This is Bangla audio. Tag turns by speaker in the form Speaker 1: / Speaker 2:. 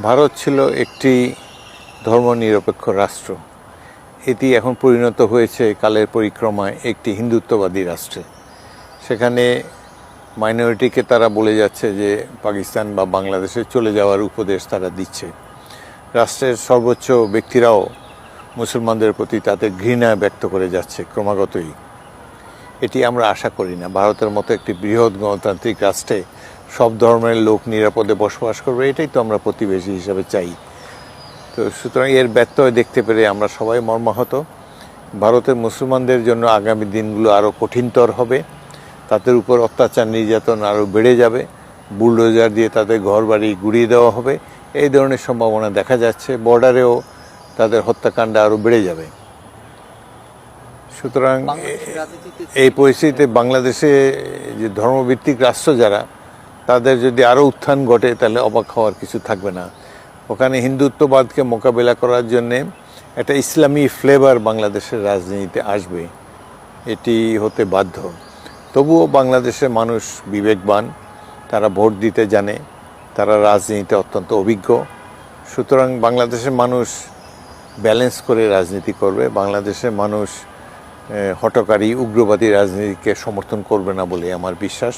Speaker 1: ভারত ছিল একটি ধর্মনিরপেক্ষ রাষ্ট্র। এটি এখন পরিণত হয়েছে কালের পরিক্রমায় একটি হিন্দুত্ববাদী রাষ্ট্রে। সেখানে মাইনরিটিকে তারা বলে যাচ্ছে যে পাকিস্তান বা বাংলাদেশে চলে যাওয়ার উপদেশ তারা দিচ্ছে। রাষ্ট্রের সর্বোচ্চ ব্যক্তিরাও মুসলমানদের প্রতি তাদের ঘৃণা ব্যক্ত করে যাচ্ছে ক্রমাগতই। এটি আমরা আশা করি না। ভারতের মতো একটি বৃহৎ গণতান্ত্রিক রাষ্ট্রে সব ধর্মের লোক নিরাপদে বসবাস করবে, এটাই তো আমরা প্রতিবেশী হিসাবে চাই। তো সুতরাং এর ব্যত্যয় দেখতে পেরে আমরা সবাই মর্মাহত। ভারতের মুসলমানদের জন্য আগামী দিনগুলো আরও কঠিনতর হবে। তাদের উপর অত্যাচার নির্যাতন আরও বেড়ে যাবে। বুলডোজার দিয়ে তাদের ঘরবাড়ি গুড়িয়ে দেওয়া হবে, এই ধরনের সম্ভাবনা দেখা যাচ্ছে। বর্ডারেও তাদের হত্যাকাণ্ড আরও বেড়ে যাবে। সুতরাং এই পরিস্থিতিতে বাংলাদেশে যে ধর্মভিত্তিক রাষ্ট্র যারা, তাদের যদি আরও উত্থান ঘটে তাহলে অবাক হওয়ার কিছু থাকবে না। ওখানে হিন্দুত্ববাদকে মোকাবেলা করার জন্যে একটা ইসলামী ফ্লেভার বাংলাদেশের রাজনীতিতে আসবে, এটি হতে বাধ্য। তবুও বাংলাদেশের মানুষ বিবেকবান, তারা ভোট দিতে জানে, তারা রাজনীতিতে অত্যন্ত অভিজ্ঞ। সুতরাং বাংলাদেশের মানুষ ব্যালেন্স করে রাজনীতি করবে। বাংলাদেশের মানুষ হঠকারী উগ্রবাদী রাজনীতিকে সমর্থন করবে না বলে আমার বিশ্বাস।